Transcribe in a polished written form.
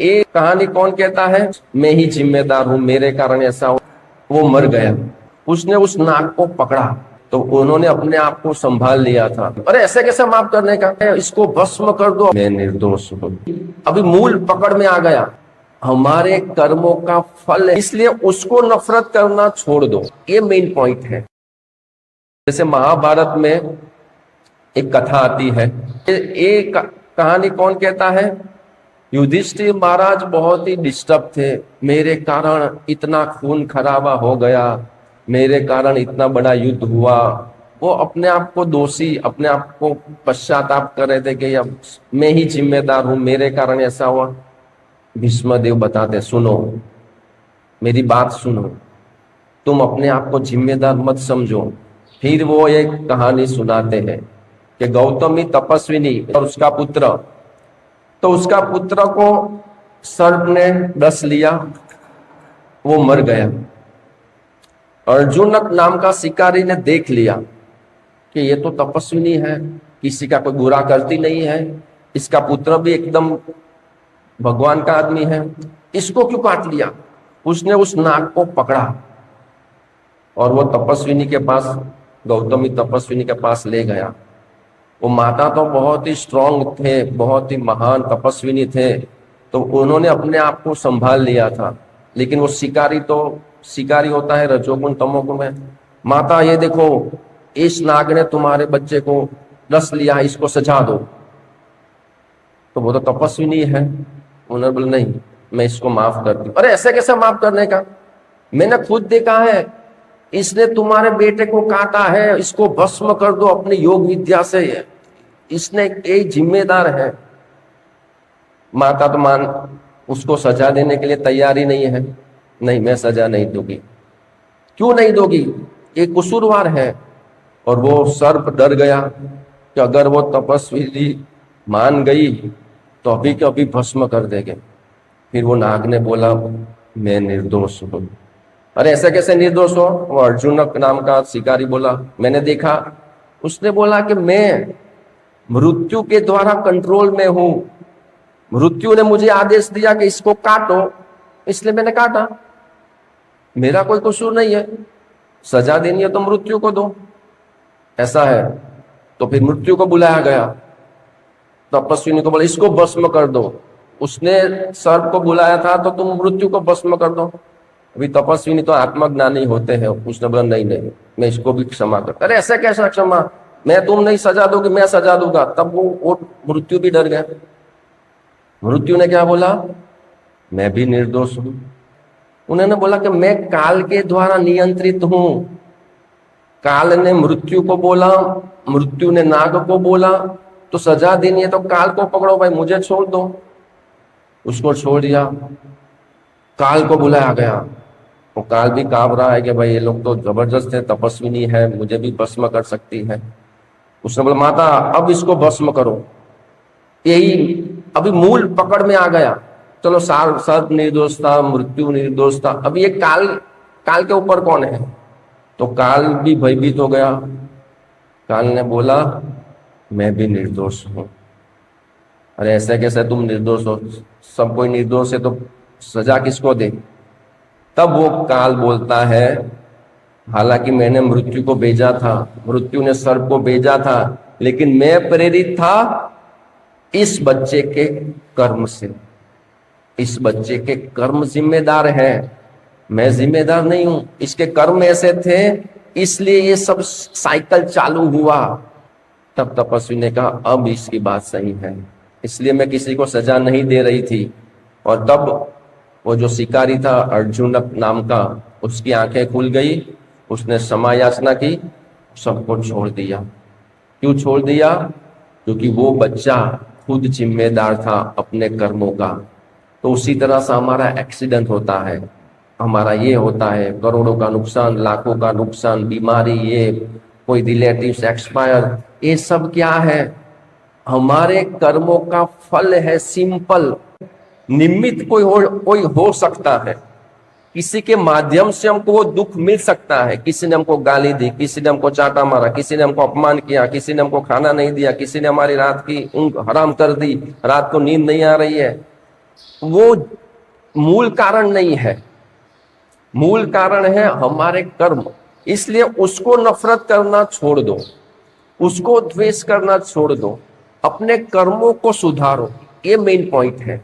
ये कहानी कौन कहता है? मैं ही जिम्मेदार हूं, मेरे कारण ऐसा हो। वो मर गया। उसने उस नाग को पकड़ा तो उन्होंने अपने आप को संभाल लिया था। अरे ऐसे कैसे माफ करने का, इसको भस्म कर दो, मैं निर्दोष हूं। अभी मूल पकड़ में आ गया, हमारे कर्मों का फल है, इसलिए उसको नफरत करना छोड़ दो। ये मेन पॉइंट है। जैसे महाभारत में एक कथा आती है। ये कहानी कौन कहता है? युधिष्ठिर महाराज बहुत ही डिस्टर्ब थे, मेरे कारण इतना खून खराबा हो गया, मेरे कारण इतना बड़ा युद्ध हुआ। वो अपने आप को दोषी, अपने आप को पश्चाताप कर रहे थे कि अब मैं ही जिम्मेदार हूं, मेरे कारण ऐसा हुआ। भीष्म देव बताते, सुनो मेरी बात सुनो, तुम अपने आप को जिम्मेदार मत समझो। फिर वो एक कहानी सुनाते हैं कि गौतमी तपस्विनी और उसका पुत्र, तो उसका पुत्र को सर्प ने डस लिया, वो मर गया। अर्जुन नाम का शिकारी ने देख लिया कि ये तो तपस्विनी है, किसी का कोई बुरा करती नहीं है, इसका पुत्र भी एकदम भगवान का आदमी है, इसको क्यों काट लिया? उसने उस नाग को पकड़ा और वो तपस्विनी के पास, गौतमी तपस्विनी के पास ले गया। वो माता तो बहुत ही स्ट्रांग थे, बहुत ही महान तपस्विनी थे, तो उन्होंने अपने आप को संभाल लिया था। लेकिन वो शिकारी तो शिकारी होता है रजोगुण तमोगुण में। माता ये देखो, इस नाग ने तुम्हारे बच्चे को डस लिया, इसको सजा दो। तो वो तो तपस्विनी है, उन्होंने बोला नहीं, मैं इसको माफ कर दूं। अरे ऐसे कैसे माफ करने का, मैंने खुद देखा है, इसने तुम्हारे बेटे को काटा है, इसको भस्म कर दो अपनी योग विद्या से, इसने एक जिम्मेदार है। माता तो मान उसको सजा देने के लिए तैयार ही नहीं है, नहीं मैं सजा नहीं दूंगी। क्यों नहीं दोगी? एक कसूरवार है। और वो सर्प डर गया कि अगर वो तपस्वी मान गई तो अभी के अभी भस्म कर देंगे। फिर वो नाग ने बोला, मैं निर्दोष हूं। अरे ऐसे कैसे निर्दोष हो? वो अर्जुन नाम का शिकारी बोला, मैंने देखा। उसने बोला कि मैं मृत्यु के द्वारा कंट्रोल में हूं, मृत्यु ने मुझे आदेश दिया कि इसको काटो, इसलिए मैंने काटा, मेरा कोई कसूर नहीं है। सजा देनी है तो मृत्यु को दो, ऐसा है। तो फिर मृत्यु को बुलाया गया, तपस्विनी को बोला इसको भस्म कर दो। उसने सर्प को बुलाया था तो तुम मृत्यु को भस्म कर दो। अभी तपस्विनी तो आत्मज्ञानी होते हैं, उसने बोला नहीं नहीं, मैं इसको भी क्षमा कर। अरे ऐसे कैसा क्षमा, मैं तुम नहीं सजा दोगे, मैं सजा दूंगा। तब वो मृत्यु भी डर गया। मृत्यु ने क्या बोला? मैं भी निर्दोष हूं। उन्होंने बोला कि मैं काल के द्वारा नियंत्रित हूं। काल ने मृत्यु को बोला, मृत्यु ने नाग को बोला, तो सजा देनी है तो काल को पकड़ो भाई, मुझे छोड़ दो। उसको छोड़ दिया। काल को बुलाया गया, वो काल भी कांप रहा है कि भाई ये लोग तो जबरदस्त है, तपस्विनी है, मुझे भी भस्म कर सकती है। उसने बोला माता अब इसको भस्म करो। यही अभी मूल पकड़ में आ गया। चलो सर्प निर्दोष था, मृत्यु निर्दोष था, अभी ये काल, काल के ऊपर कौन है? तो काल भी भयभीत हो गया। काल ने बोला मैं भी निर्दोष हूं। अरे ऐसे कैसे तुम निर्दोष हो? सब कोई निर्दोष है तो सजा किसको दे? तब वो काल बोलता है, हालांकि मैंने मृत्यु को भेजा था, मृत्यु ने सर्प को भेजा था, लेकिन मैं प्रेरित था इस बच्चे के कर्म से। इस बच्चे के कर्म जिम्मेदार है, मैं जिम्मेदार नहीं हूं। इसके कर्म ऐसे थे इसलिए ये सब साइकिल चालू हुआ। तब तपस्वी ने कहा अब इसकी बात सही है, इसलिए मैं किसी को सजा नहीं दे रही थी। और तब वो जो शिकारी था अर्जुन नाम का, उसकी आंखें खुल गई, उसने क्षमा याचना की, सबको छोड़ दिया। क्यों छोड़ दिया? क्योंकि वो बच्चा खुद जिम्मेदार था अपने कर्मों का। तो उसी तरह से हमारा एक्सीडेंट होता है, हमारा ये होता है, करोड़ों का नुकसान, लाखों का नुकसान, बीमारी, ये कोई रिलेटिव्स एक्सपायर, ये सब क्या है? हमारे कर्मों का फल है। सिंपल निमित्त कोई हो सकता है, किसी के माध्यम से हमको वो दुख मिल सकता है। किसी ने हमको गाली दी, किसी ने हमको चाटा मारा, किसी ने हमको अपमान किया, किसी ने हमको खाना नहीं दिया, किसी ने हमारी रात की ऊँग हराम कर दी, रात को नींद नहीं आ रही है, वो मूल कारण नहीं है, मूल कारण है हमारे कर्म। इसलिए उसको नफरत करना छोड़ दो, उसको द्वेष करना छोड़ दो, अपने कर्मों को सुधारो, ये मेन पॉइंट है।